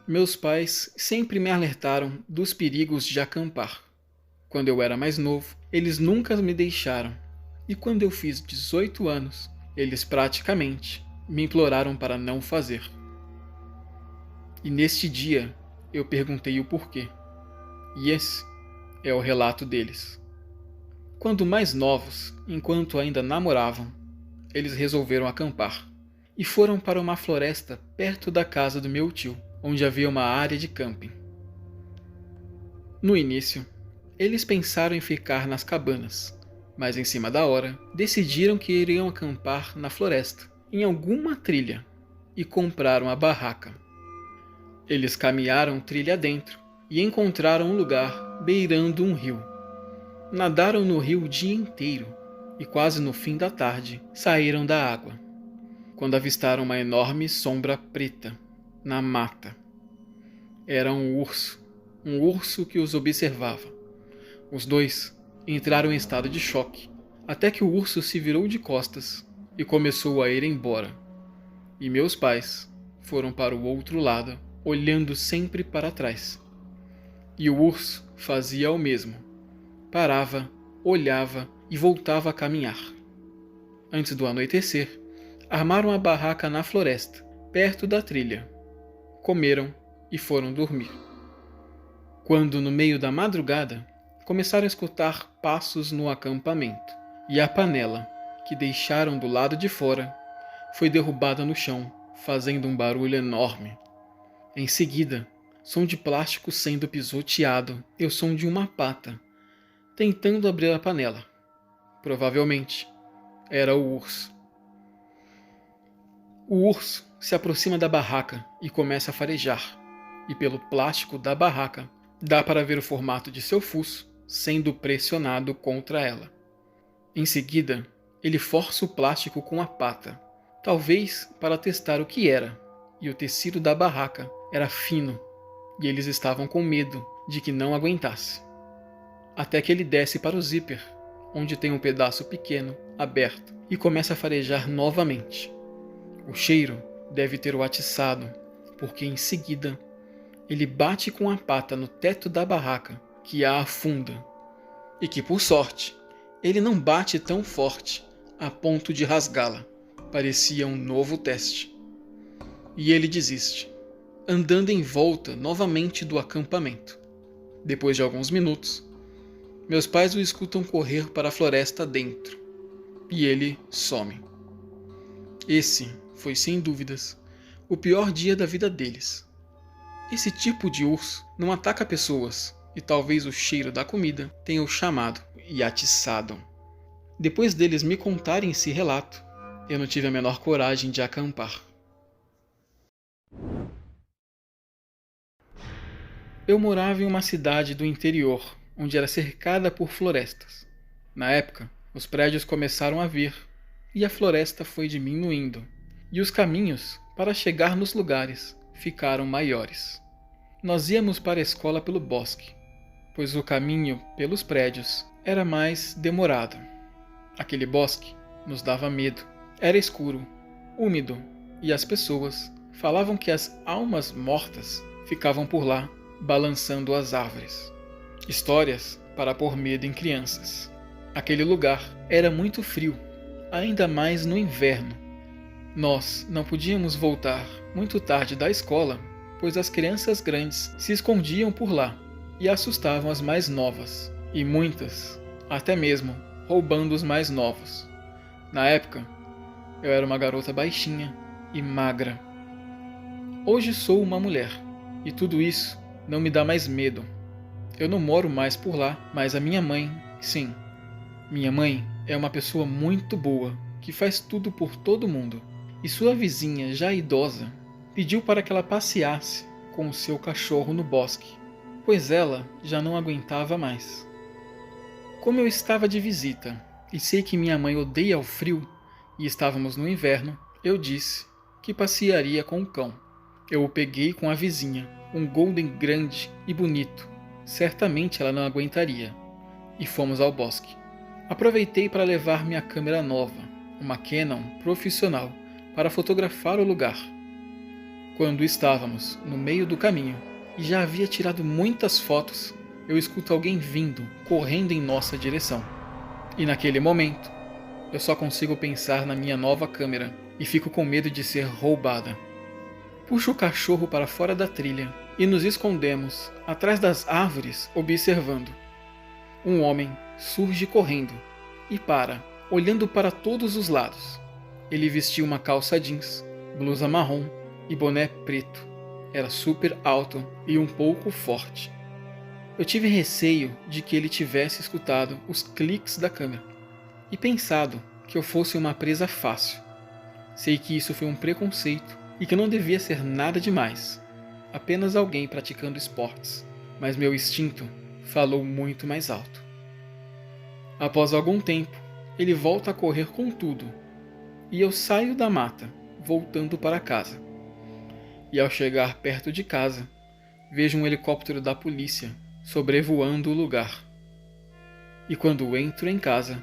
Meus pais sempre me alertaram dos perigos de acampar. Quando eu era mais novo, eles nunca me deixaram. E quando eu fiz 18 anos, eles praticamente me imploraram para não fazer. E neste dia, eu perguntei o porquê. E esse é o relato deles. Quando mais novos, enquanto ainda namoravam, eles resolveram acampar e foram para uma floresta perto da casa do meu tio, onde havia uma área de camping. No início, eles pensaram em ficar nas cabanas, mas em cima da hora, decidiram que iriam acampar na floresta, em alguma trilha, e compraram a barraca. Eles caminharam trilha dentro e encontraram um lugar beirando um rio. Nadaram no rio o dia inteiro e quase no fim da tarde saíram da água, quando avistaram uma enorme sombra preta na mata. Era um urso que os observava. Os dois entraram em estado de choque, até que o urso se virou de costas e começou a ir embora. E meus pais foram para o outro lado, olhando sempre para trás. E o urso fazia o mesmo. Parava, olhava e voltava a caminhar. Antes do anoitecer, armaram a barraca na floresta, perto da trilha. Comeram e foram dormir. Quando, no meio da madrugada, começaram a escutar passos no acampamento, e a panela, que deixaram do lado de fora, foi derrubada no chão, fazendo um barulho enorme. Em seguida, som de plástico sendo pisoteado e o som de uma pata, tentando abrir a panela. Provavelmente, era o urso. O urso se aproxima da barraca e começa a farejar, e pelo plástico da barraca, dá para ver o formato de seu fuço sendo pressionado contra ela. Em seguida, ele força o plástico com a pata, talvez para testar o que era, e o tecido da barraca era fino, e eles estavam com medo de que não aguentasse. Até que ele desce para o zíper, onde tem um pedaço pequeno, aberto, e começa a farejar novamente. O cheiro deve ter o atiçado, porque em seguida ele bate com a pata no teto da barraca, que a afunda, e que, por sorte, ele não bate tão forte a ponto de rasgá-la. Parecia um novo teste. E ele desiste, andando em volta novamente do acampamento. Depois de alguns minutos, meus pais o escutam correr para a floresta dentro, e ele some. Esse foi, sem dúvidas, o pior dia da vida deles. Esse tipo de urso não ataca pessoas, e talvez o cheiro da comida tenha o chamado e atiçado. Depois deles me contarem esse relato, eu não tive a menor coragem de acampar. Eu morava em uma cidade do interior, onde era cercada por florestas. Na época, os prédios começaram a vir, e a floresta foi diminuindo, e os caminhos para chegar nos lugares ficaram maiores. Nós íamos para a escola pelo bosque, pois o caminho pelos prédios era mais demorado. Aquele bosque nos dava medo. Era escuro, úmido, e as pessoas falavam que as almas mortas ficavam por lá, balançando as árvores. Histórias para pôr medo em crianças. Aquele lugar era muito frio, ainda mais no inverno. Nós não podíamos voltar muito tarde da escola, pois as crianças grandes se escondiam por lá e assustavam as mais novas, e muitas, até mesmo, roubando os mais novos. Na época, eu era uma garota baixinha e magra. Hoje sou uma mulher, e tudo isso não me dá mais medo. Eu não moro mais por lá, mas a minha mãe, sim. Minha mãe é uma pessoa muito boa, que faz tudo por todo mundo. E sua vizinha, já idosa, pediu para que ela passeasse com o seu cachorro no bosque, pois ela já não aguentava mais. Como eu estava de visita e sei que minha mãe odeia o frio e estávamos no inverno, eu disse que passearia com o cão. Eu o peguei com a vizinha, um golden grande e bonito. Certamente ela não aguentaria. E fomos ao bosque. Aproveitei para levar minha câmera nova, uma Canon profissional, para fotografar o lugar. Quando estávamos no meio do caminho e já havia tirado muitas fotos, eu escuto alguém vindo, correndo em nossa direção. E naquele momento, eu só consigo pensar na minha nova câmera e fico com medo de ser roubada. Puxo o cachorro para fora da trilha e nos escondemos atrás das árvores observando. Um homem surge correndo e para, olhando para todos os lados. Ele vestia uma calça jeans, blusa marrom e boné preto. Era super alto e um pouco forte. Eu tive receio de que ele tivesse escutado os cliques da câmera e pensado que eu fosse uma presa fácil. Sei que isso foi um preconceito e que não devia ser nada demais, apenas alguém praticando esportes, mas meu instinto falou muito mais alto. Após algum tempo, ele volta a correr com tudo, e eu saio da mata, voltando para casa. E ao chegar perto de casa, vejo um helicóptero da polícia sobrevoando o lugar. E quando entro em casa,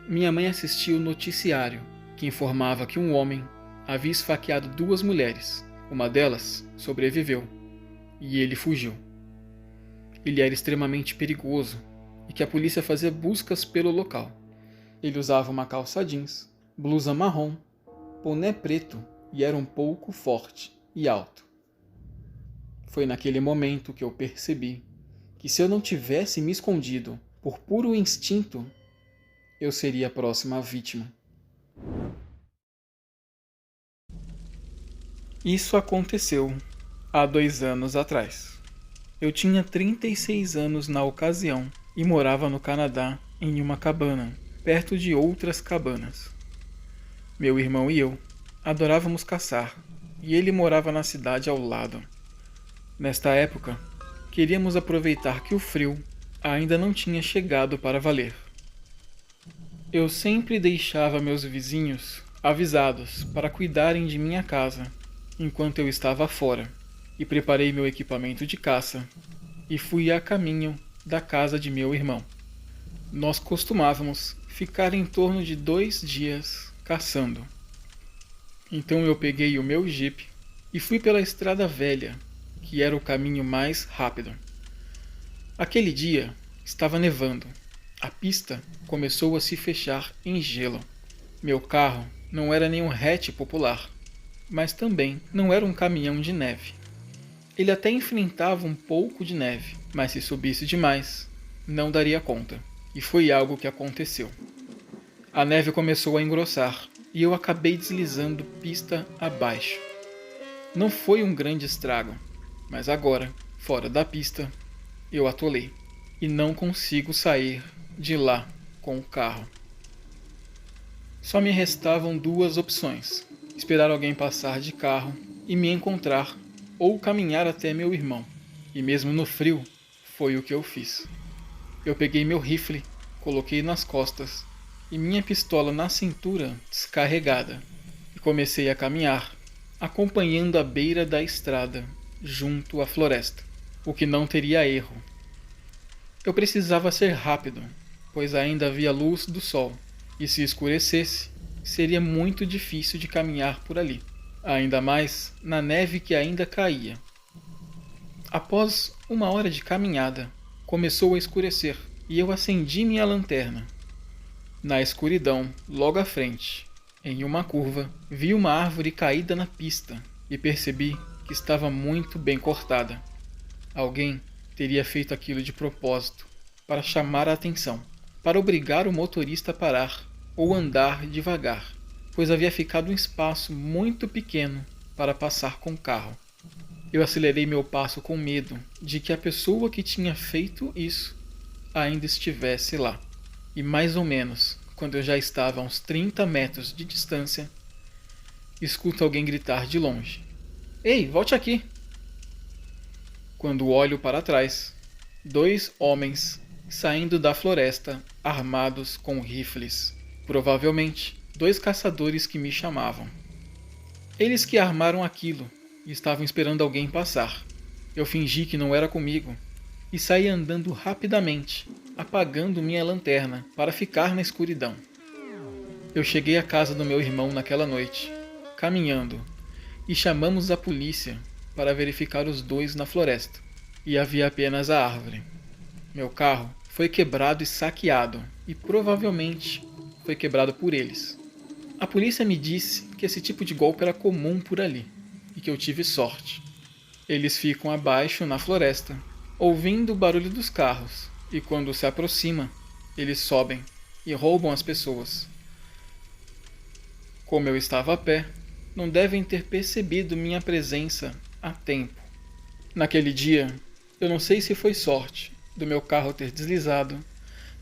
minha mãe assistiu o noticiário que informava que um homem havia esfaqueado 2 mulheres. Uma delas sobreviveu e ele fugiu. Ele era extremamente perigoso e que a polícia fazia buscas pelo local. Ele usava uma calça jeans, blusa marrom, boné preto e era um pouco forte e alto. Foi naquele momento que eu percebi que se eu não tivesse me escondido por puro instinto, eu seria a próxima vítima. Isso aconteceu há 2 anos atrás. Eu tinha 36 anos na ocasião e morava no Canadá em uma cabana, perto de outras cabanas. Meu irmão e eu adorávamos caçar e ele morava na cidade ao lado. Nesta época, queríamos aproveitar que o frio ainda não tinha chegado para valer. Eu sempre deixava meus vizinhos avisados para cuidarem de minha casa enquanto eu estava fora, e preparei meu equipamento de caça e fui a caminho da casa de meu irmão. Nós costumávamos ficar em torno de 2 dias caçando. Então eu peguei o meu Jeep e fui pela estrada velha, que era o caminho mais rápido. Aquele dia estava nevando. A pista começou a se fechar em gelo. Meu carro não era nenhum hatch popular, mas também não era um caminhão de neve. Ele até enfrentava um pouco de neve, mas se subisse demais, não daria conta. E foi algo que aconteceu. A neve começou a engrossar e eu acabei deslizando pista abaixo. Não foi um grande estrago, mas agora, fora da pista, eu atolei e não consigo sair de lá com o carro. Só me restavam 2 opções: esperar alguém passar de carro e me encontrar, ou caminhar até meu irmão. E mesmo no frio, foi o que eu fiz. Eu peguei meu rifle, coloquei nas costas e minha pistola na cintura descarregada e comecei a caminhar, acompanhando a beira da estrada, junto à floresta, o que não teria erro. Eu precisava ser rápido, pois ainda havia luz do sol, e se escurecesse, seria muito difícil de caminhar por ali, ainda mais na neve que ainda caía. Após 1 hora de caminhada, começou a escurecer e eu acendi minha lanterna. Na escuridão, logo à frente, em uma curva, vi uma árvore caída na pista e percebi que estava muito bem cortada. Alguém teria feito aquilo de propósito, para chamar a atenção, para obrigar o motorista a parar ou andar devagar, pois havia ficado um espaço muito pequeno para passar com o carro. Eu acelerei meu passo com medo de que a pessoa que tinha feito isso ainda estivesse lá. E mais ou menos, quando eu já estava a uns 30 metros de distância, escuto alguém gritar de longe: "Ei, volte aqui!" Quando olho para trás, 2 homens saindo da floresta armados com rifles. Provavelmente 2 caçadores que me chamavam. Eles que armaram aquilo e estavam esperando alguém passar. Eu fingi que não era comigo e saí andando rapidamente, apagando minha lanterna para ficar na escuridão. Eu cheguei à casa do meu irmão naquela noite, caminhando, e chamamos a polícia para verificar os dois na floresta. E havia apenas a árvore. Meu carro foi quebrado e saqueado, e provavelmente foi quebrado por eles. A polícia me disse que esse tipo de golpe era comum por ali, e que eu tive sorte. Eles ficam abaixo na floresta, ouvindo o barulho dos carros, e quando se aproxima, eles sobem e roubam as pessoas. Como eu estava a pé, não devem ter percebido minha presença a tempo. Naquele dia, eu não sei se foi sorte do meu carro ter deslizado,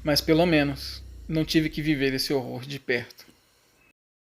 mas pelo menos não tive que viver esse horror de perto.